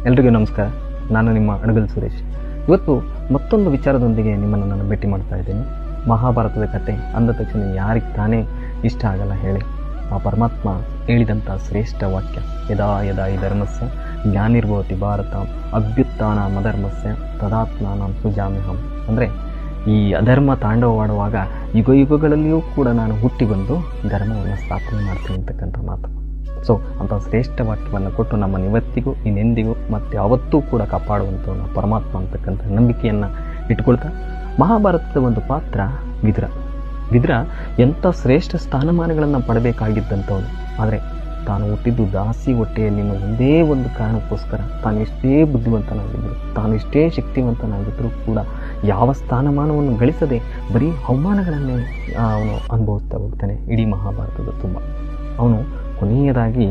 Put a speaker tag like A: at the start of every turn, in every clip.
A: ಎಲ್ರಿಗೂ ನಮಸ್ಕಾರ. ನಾನು ನಿಮ್ಮ ಅಣಗಲ್ ಸುರೇಶ್. ಇವತ್ತು ಮತ್ತೊಂದು ವಿಚಾರದೊಂದಿಗೆ ನಿಮ್ಮನ್ನು ನಾನು ಭೇಟಿ ಮಾಡ್ತಾ ಇದ್ದೀನಿ. ಮಹಾಭಾರತದ ಕತೆ ಅಂದ ತಕ್ಷಣ ಯಾರಿಗೆ ತಾನೇ ಇಷ್ಟ ಆಗಲ್ಲ ಹೇಳಿ. ಆ ಪರಮಾತ್ಮ ಹೇಳಿದಂಥ ಶ್ರೇಷ್ಠ ವಾಕ್ಯ, ಯದಾ ಯದಾ ಈ ಧರ್ಮಸ್ಯ ಜ್ಞಾನಿರ್ಭವತಿ ಭಾರತ ಅಭ್ಯುತ್ಥಾನ ಮಧರ್ಮಸ್ಯ ತದಾತ್ಮಾನಂ ಸೃಜಾಮ್ಯಹಂ. ಅಂದರೆ ಈ ಅಧರ್ಮ ತಾಂಡವವಾಡುವಾಗ ಯುಗ ಯುಗಗಳಲ್ಲಿಯೂ ಕೂಡ ನಾನು ಹುಟ್ಟಿ ಬಂದು ಧರ್ಮವನ್ನು ಸ್ಥಾಪನೆ ಮಾಡ್ತೀನಿ ಅಂತಕ್ಕಂಥ ಮಾತು. ಸೊ ಅಂಥ ಶ್ರೇಷ್ಠ ವಾಕ್ಯವನ್ನು ಕೊಟ್ಟು ನಮ್ಮನ್ನು ಇವತ್ತಿಗೂ ಇನ್ನೆಂದಿಗೂ ಮತ್ತು ಯಾವತ್ತೂ ಕೂಡ ಕಾಪಾಡುವಂಥವನು ಪರಮಾತ್ಮ ಅಂತಕ್ಕಂಥ ನಂಬಿಕೆಯನ್ನು ಇಟ್ಕೊಳ್ತಾ, ಮಹಾಭಾರತದ ಒಂದು ಪಾತ್ರ ವಿದುರ ಎಂಥ ಶ್ರೇಷ್ಠ ಸ್ಥಾನಮಾನಗಳನ್ನು ಪಡಬೇಕಾಗಿದ್ದಂಥವನು. ಆದರೆ ತಾನು ಹುಟ್ಟಿದ್ದು ದಾಸಿ ಹೊಟ್ಟೆಯಲ್ಲಿ ಒಂದೇ ಒಂದು ಕಾರಣಕ್ಕೋಸ್ಕರ ತಾನು ಎಷ್ಟೇ ಬುದ್ಧಿವಂತನಾಗಿದ್ದರು, ತಾನು ಎಷ್ಟೇ ಶಕ್ತಿವಂತನಾಗಿದ್ದರೂ ಕೂಡ ಯಾವ ಸ್ಥಾನಮಾನವನ್ನು ಗಳಿಸದೆ ಬರೀ ಅವಮಾನಗಳನ್ನೇ ಅವನು ಅನುಭವಿಸ್ತಾ ಹೋಗ್ತಾನೆ ಇಡೀ ಮಹಾಭಾರತದ ತುಂಬ. ಅವನು ಕೊನೆಯದಾಗಿ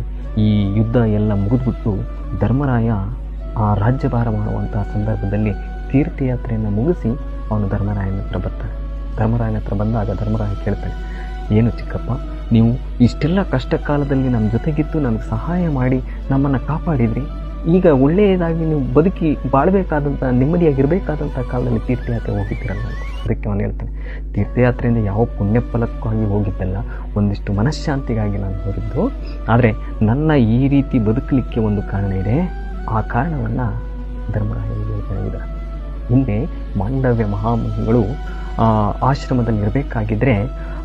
A: ಈ ಯುದ್ಧ ಎಲ್ಲ ಮುಗಿದ್ಬಿಟ್ಟು ಧರ್ಮರಾಯ ಆ ರಾಜ್ಯಭಾರ ಮಾಡುವಂತಹ ಸಂದರ್ಭದಲ್ಲಿ ತೀರ್ಥಯಾತ್ರೆಯನ್ನು ಮುಗಿಸಿ ಅವನು ಧರ್ಮರಾಯನ ಹತ್ರ ಬರ್ತಾನೆ. ಧರ್ಮರಾಯನ ಹತ್ರ ಬಂದಾಗ ಧರ್ಮರಾಯ ಕೇಳ್ತಾನೆ, ಏನು ಚಿಕ್ಕಪ್ಪ, ನೀವು ಇಷ್ಟೆಲ್ಲ ಕಷ್ಟ ಕಾಲದಲ್ಲಿ ನಮ್ಮ ಜೊತೆಗಿದ್ದು ನನಗೆ ಸಹಾಯ ಮಾಡಿ ನಮ್ಮನ್ನು ಕಾಪಾಡಿದ್ರಿ, ಈಗ ಒಳ್ಳೆಯದಾಗಿ ನೀವು ಬದುಕಿ ಬಾಳಬೇಕಾದಂಥ ನೆಮ್ಮದಿಯಾಗಿರಬೇಕಾದಂಥ ಕಾಲದಲ್ಲಿ ತೀರ್ಥಯಾತ್ರೆ ಹೋಗಿದ್ದೀರಲ್ಲ ಅಂತ. ಅದಕ್ಕೆ ಅವನು ಹೇಳ್ತಾನೆ, ತೀರ್ಥಯಾತ್ರೆಯಿಂದ ಯಾವ ಪುಣ್ಯ ಫಲಕ್ಕಾಗಿ ಹೋಗಿದ್ದಲ್ಲ, ಒಂದಿಷ್ಟು ಮನಃಶಾಂತಿಗಾಗಿ ನಾನು ಹೋಗಿದ್ದು. ಆದರೆ ನನ್ನ ಈ ರೀತಿ ಬದುಕಲಿಕ್ಕೆ ಒಂದು ಕಾರಣ ಇದೆ. ಆ ಕಾರಣವನ್ನು ಧರ್ಮರಾಯ ಹೇಳಿದ್ದಾರೆ. ಹಿಂದೆ ಮಾಂಡವ್ಯ ಮಹಾಮುನಿಗಳು ಆಶ್ರಮದಲ್ಲಿ ಇರಬೇಕಾಗಿದ್ದರೆ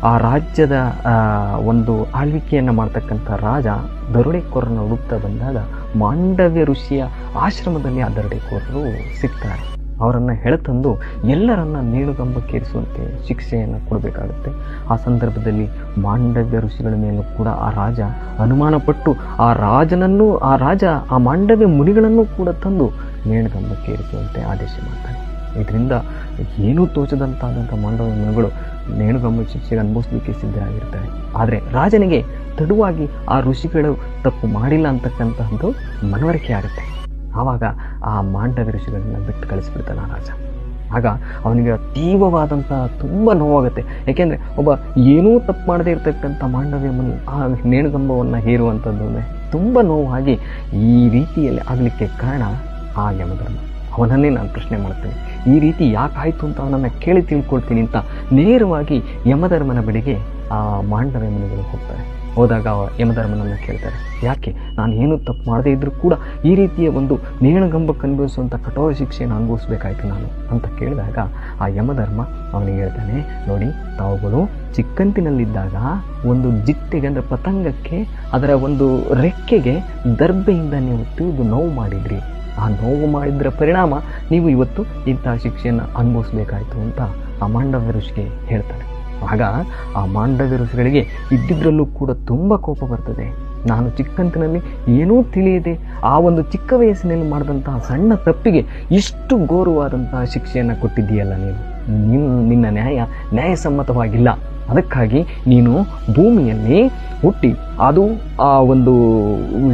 A: ಆ ರಾಜ್ಯದ ಒಂದು ಆಳ್ವಿಕೆಯನ್ನು ಮಾಡ್ತಕ್ಕಂಥ ರಾಜ ದರೋಡೆಕೋರನ ಹುಡುಕ್ತಾ ಬಂದಾಗ ಮಾಂಡವ್ಯ ಋಷಿಯ ಆಶ್ರಮದಲ್ಲಿ ಆ ದರೋಡೆಕೋರರು ಸಿಗ್ತಾರೆ. ಅವರನ್ನು ಎಳೆತಂದು ಎಲ್ಲರನ್ನ ನೇಣುಗಂಬಕ್ಕೇರಿಸುವಂತೆ ಶಿಕ್ಷೆಯನ್ನು ಕೊಡಬೇಕಾಗುತ್ತೆ. ಆ ಸಂದರ್ಭದಲ್ಲಿ ಮಾಂಡವ್ಯ ಋಷಿಗಳ ಮೇಲೂ ಕೂಡ ಆ ರಾಜ ಅನುಮಾನಪಟ್ಟು ಆ ರಾಜ ಆ ಮಾಂಡವ್ಯ ಮುನಿಗಳನ್ನು ಕೂಡ ತಂದು ನೇಣುಗಂಬಕ್ಕೇರಿಸುವಂತೆ ಆದೇಶ ಮಾಡ್ತಾನೆ. ಇದರಿಂದ ಏನೂ ತೋಚದಂತಾದಂಥ ಮಾಂಡವ್ಯ ಮುನಿಗಳು ನೇಣುಗಂಬ ಶಿಕ್ಷೆಗೆ ಅನುಭವಿಸಲಿಕ್ಕೆ ಸಿದ್ಧರಾಗಿರ್ತಾರೆ. ಆದರೆ ರಾಜನಿಗೆ ತಡವಾಗಿ ಆ ಋಷಿಗಳು ತಪ್ಪು ಮಾಡಿಲ್ಲ ಅಂತಕ್ಕಂತಹದ್ದು ಮನವರಿಕೆ ಆಗುತ್ತೆ. ಆವಾಗ ಆ ಮಾಂಡವ್ಯ ಋಷಿಗಳನ್ನ ಬಿಟ್ಟು ಕಳಿಸ್ಬಿಡ್ತಾನೆ ಆ ರಾಜ. ಆಗ ಅವನಿಗೆ ತೀವ್ರವಾದಂಥ ತುಂಬ ನೋವಾಗುತ್ತೆ. ಯಾಕೆಂದರೆ ಒಬ್ಬ ಏನೂ ತಪ್ಪು ಮಾಡದೇ ಇರತಕ್ಕಂಥ ಮಾಂಡವ್ಯ ಮುನಿ ಆ ನೇಣುಗಂಬವನ್ನು ಹೇರುವಂಥದ್ದು ತುಂಬ ನೋವಾಗಿ ಈ ರೀತಿಯಲ್ಲಿ ಆಗಲಿಕ್ಕೆ ಕಾರಣ ಆ ಯಮಧರ್ಮ. ಅವನನ್ನೇ ನಾನು ಪ್ರಶ್ನೆ ಮಾಡ್ತೇನೆ, ಈ ರೀತಿ ಯಾಕಾಯಿತು ಅಂತ ಅವನನ್ನು ಕೇಳಿ ತಿಳ್ಕೊಳ್ತೀನಿ ಅಂತ ನೇರವಾಗಿ ಯಮಧರ್ಮನ ಬಳಿಗೆ ಆ ಮಾಂಡವ್ಯ ಮುನಿಗಳು ಹೋಗ್ತಾರೆ. ಹೋದಾಗ ಯಮಧರ್ಮನನ್ನು ಕೇಳ್ತಾರೆ, ಯಾಕೆ ನಾನು ಏನೂ ತಪ್ಪು ಮಾಡದೇ ಇದ್ದರೂ ಕೂಡ ಈ ರೀತಿಯ ಒಂದು ನೇಣುಗಂಬಕ್ಕೆ ಅನುಭವಿಸುವಂಥ ಕಠೋರ ಶಿಕ್ಷೆಯನ್ನು ಅನುಭವಿಸ್ಬೇಕಾಯ್ತು ನಾನು ಅಂತ ಕೇಳಿದಾಗ ಆ ಯಮಧರ್ಮ ಅವನಿಗೆ ಹೇಳ್ತಾನೆ, ನೋಡಿ, ತಾವುಗಳು ಚಿಕ್ಕಂತಿನಲ್ಲಿದ್ದಾಗ ಒಂದು ಜಿಟ್ಟೆಗೆ ಅಂದರೆ ಪತಂಗಕ್ಕೆ ಅದರ ಒಂದು ರೆಕ್ಕೆಗೆ ದರ್ಬೆಯಿಂದ ನೀವು ತಿಳಿದು ನೋವು ಮಾಡಿದ್ರಿ. ಆ ನೋವು ಮಾಡಿದ್ರ ಪರಿಣಾಮ ನೀವು ಇವತ್ತು ಇಂಥ ಶಿಕ್ಷೆಯನ್ನು ಅನುಭವಿಸ್ಬೇಕಾಯ್ತು ಅಂತ ಆ ಮಾಂಡವ್ಯ ಋಷಿಗೆ ಹೇಳ್ತಾನೆ. ಆಗ ಆ ಮಾಂಡವ್ಯ ಋಷಿಗಳಿಗೆ ಇದ್ದಿದ್ರಲ್ಲೂ ಕೂಡ ತುಂಬ ಕೋಪ ಬರ್ತದೆ. ನಾನು ಚಿಕ್ಕಂತಿನಲ್ಲಿ ಏನೂ ತಿಳಿಯದೆ ಆ ಒಂದು ಚಿಕ್ಕ ವಯಸ್ಸಿನಲ್ಲಿ ಮಾಡಿದಂತಹ ಸಣ್ಣ ತಪ್ಪಿಗೆ ಇಷ್ಟು ಘೋರವಾದಂತಹ ಶಿಕ್ಷೆಯನ್ನು ಕೊಟ್ಟಿದ್ದೀಯಲ್ಲ, ನಿನ್ನ ನ್ಯಾಯಸಮ್ಮತವಾಗಿಲ್ಲ. ಅದಕ್ಕಾಗಿ ನೀನು ಭೂಮಿಯಲ್ಲಿ ಹುಟ್ಟಿ ಅದು ಆ ಒಂದು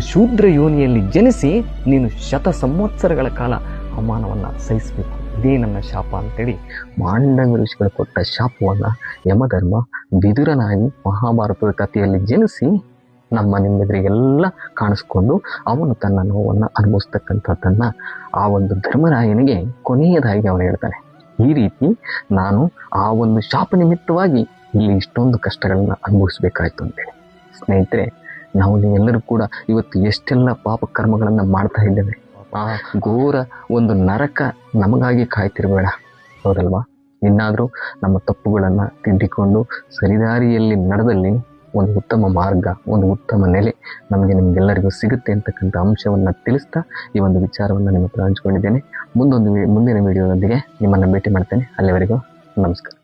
A: ಶೂದ್ರ ಯೋನಿಯಲ್ಲಿ ಜನಿಸಿ ನೀನು 100 ಸಂವತ್ಸರಗಳ ಕಾಲ ಅವಮಾನವನ್ನು ಸಹಿಸಬೇಕು. ಇದೇ ನನ್ನ ಶಾಪ ಅಂತೇಳಿ ಮಾಂಡವ್ಯ ಋಷಿಗಳು ಕೊಟ್ಟ ಶಾಪವನ್ನು ಯಮಧರ್ಮ ವಿದುರನಾಗಿ ಮಹಾಭಾರತದ ಕಥೆಯಲ್ಲಿ ಜನಿಸಿ ನಿಮ್ಮೆದುರಿಗೆಲ್ಲ ಕಾಣಿಸ್ಕೊಂಡು ಅವನು ತನ್ನ ನೋವನ್ನು ಅನುಭವಿಸ್ತಕ್ಕಂಥದ್ದನ್ನು ಆ ಒಂದು ಧರ್ಮರಾಯನಿಗೆ ಕೊನೆಯದಾಗಿ ಅವನು ಹೇಳ್ತಾನೆ, ಈ ರೀತಿ ನಾನು ಆ ಒಂದು ಶಾಪ ನಿಮಿತ್ತವಾಗಿ ಇಲ್ಲಿ ಇಷ್ಟೊಂದು ಕಷ್ಟಗಳನ್ನು ಅನುಭವಿಸ್ಬೇಕಾಯ್ತು ಅಂತೇಳಿ. ಸ್ನೇಹಿತರೆ, ನಾವು ನೀವೆಲ್ಲರೂ ಕೂಡ ಇವತ್ತು ಎಷ್ಟೆಲ್ಲ ಪಾಪ ಕರ್ಮಗಳನ್ನು ಮಾಡ್ತಾ ಇದ್ದೇವೆ. ಆ ಘೋರ ಒಂದು ನರಕ ನಮಗಾಗಿ ಕಾಯ್ತಿರಬೇಡ, ಹೌದಲ್ವಾ? ಇನ್ನಾದರೂ ನಮ್ಮ ತಪ್ಪುಗಳನ್ನು ತಿದ್ದಿಕೊಂಡು ಸರಿದಾರಿಯಲ್ಲಿ ನಡೆದಲ್ಲಿ ಒಂದು ಉತ್ತಮ ಮಾರ್ಗ, ಒಂದು ಉತ್ತಮ ನೆಲೆ ನಿಮಗೆಲ್ಲರಿಗೂ ಸಿಗುತ್ತೆ ಅಂತಕ್ಕಂಥ ಅಂಶವನ್ನು ತಿಳಿಸ್ತಾ ಈ ಒಂದು ವಿಚಾರವನ್ನು ನಿಮ್ಮ ಹತ್ರ ಹಂಚ್ಕೊಂಡಿದ್ದೇನೆ. ಮುಂದಿನ ವಿಡಿಯೋದೊಂದಿಗೆ ನಿಮ್ಮನ್ನು ಭೇಟಿ ಮಾಡ್ತೇನೆ. ಅಲ್ಲಿವರೆಗೂ ನಮಸ್ಕಾರ.